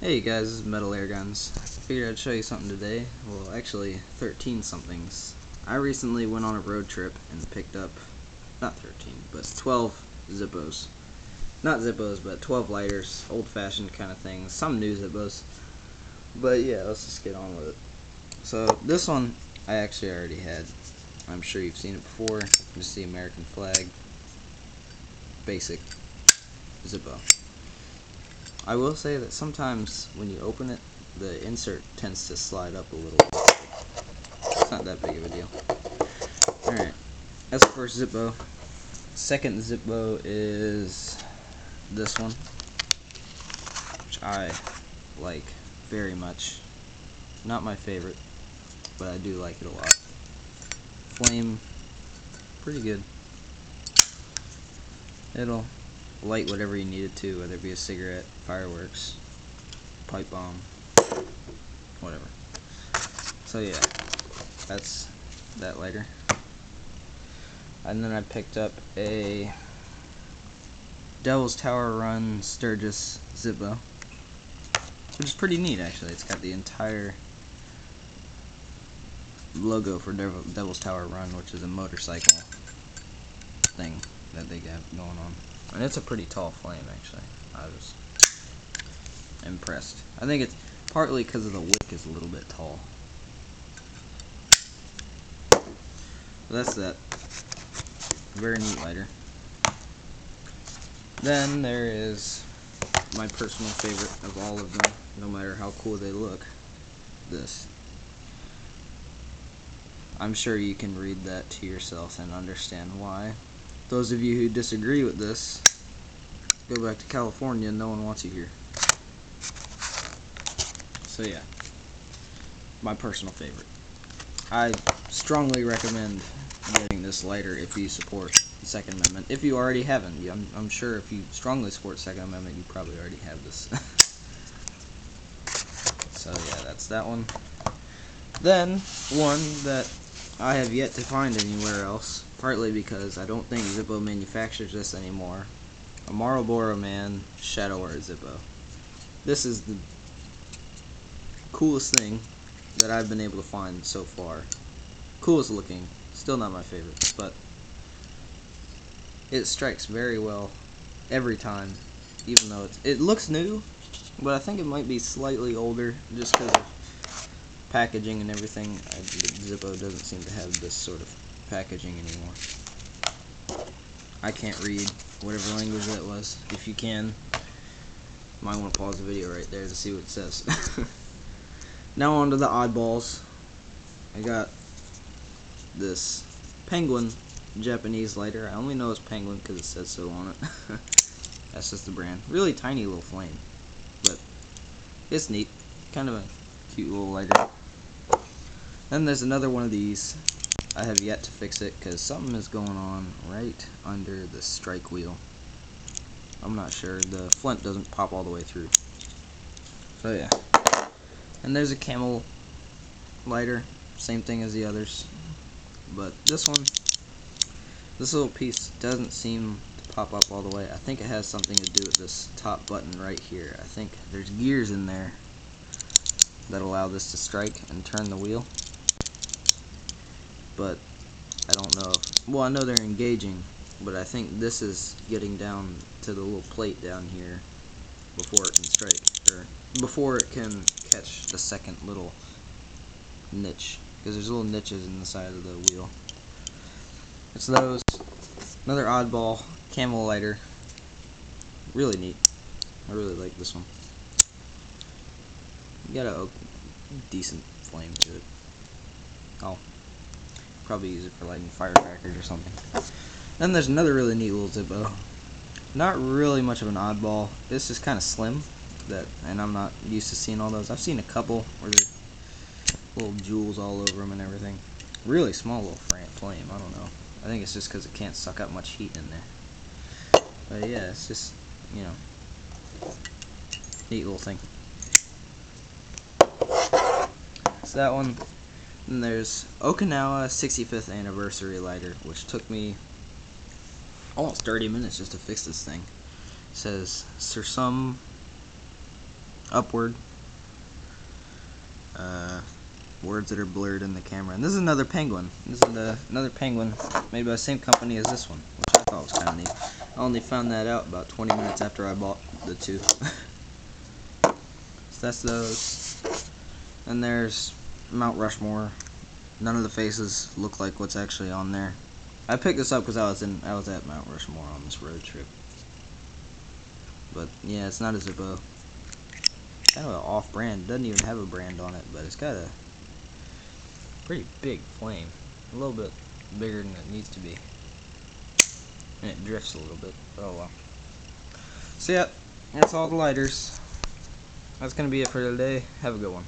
Hey guys, this is Metal Airguns. I figured I'd show you something today. Well, actually, 13 somethings. I recently went on a road trip and picked up, not 13, but 12 zippos. Not zippos, but 12 lighters, old-fashioned kind of things. Some new zippos. But yeah, let's just get on with it. So, this one I actually already had. I'm sure you've seen it before. Just the American flag. Basic zippo. I will say that sometimes when you open it, the insert tends to slide up a little. It's not that big of a deal. Alright, that's the first zippo. Second zippo is this one, which I like very much. Not my favorite, but I do like it a lot. Flame, pretty good. It'll light whatever you need it to, whether it be a cigarette, fireworks, pipe bomb, whatever. So yeah, that's that lighter. And then I picked up a Devil's Tower Run Sturgis Zippo, which is pretty neat actually. It's got the entire logo for Devil's Tower Run, which is a motorcycle thing that they got going on. And it's a pretty tall flame actually. I was impressed. I think it's partly because of the wick is a little bit tall. So that's that. Very neat lighter. Then there is my personal favorite of all of them, no matter how cool they look. This. I'm sure you can read that to yourself and understand why. Those of you who disagree with this, go back to California, no one wants you here. So yeah, my personal favorite. I strongly recommend getting this lighter if you support the Second Amendment. If you already haven't, I'm sure if you strongly support the Second Amendment, you probably already have this. So yeah, that's that one. Then, one that I have yet to find anywhere else, partly because I don't think Zippo manufactures this anymore. A Marlboro Man Shadow Art Zippo. This is the coolest thing that I've been able to find so far. Coolest looking, still not my favorite, but it strikes very well every time, even though it looks new, but I think it might be slightly older just because of packaging and everything. Zippo doesn't seem to have this sort of packaging anymore. I can't read whatever language that was. If you can, you might want to pause the video right there to see what it says. Now on to the oddballs. I got this Penguin Japanese lighter. I only know it's Penguin because it says so on it. That's just the brand. Really tiny little flame, but it's neat. Kind of a cute little lighter. Then there's another one of these. I have yet to fix it because something is going on right under the strike wheel. I'm not sure. The flint doesn't pop all the way through. So yeah. And there's a Camel lighter. Same thing as the others. But this one, this little piece doesn't seem to pop up all the way. I think it has something to do with this top button right here. I think there's gears in there that allow this to strike and turn the wheel. But I don't know if, well, I know they're engaging, but I think this is getting down to the little plate down here before it can strike, or before it can catch the second little niche, because there's little niches in the side of the wheel. It's those. Another oddball Camel lighter. Really neat. I really like this one. You got a decent flame to it. I'll probably use it for lighting firecrackers or something. Then there's another really neat little Zippo. Not really much of an oddball. It's just kind of slim, and I'm not used to seeing all those. I've seen a couple where there's little jewels all over them and everything. Really small little flame. I don't know. I think it's just because it can't suck up much heat in there. But yeah, it's just, you know, neat little thing. So that one. Then there's Okinawa 65th Anniversary lighter, which took me almost 30 minutes just to fix this thing. It says Sursum upward. Words that are blurred in the camera. And this is another penguin. This is another penguin made by the same company as this one, which I thought was kind of neat. I only found that out about 20 minutes after I bought the two. So that's those. And there's Mount Rushmore. None of the faces look like what's actually on there. I picked this up because I was at Mount Rushmore on this road trip. But yeah, it's not a Zippo. Kind of an off-brand. It doesn't even have a brand on it, but it's got a pretty big flame. A little bit bigger than it needs to be. And it drifts a little bit. Oh well. So yeah, that's all the lighters. That's gonna be it for today. Have a good one.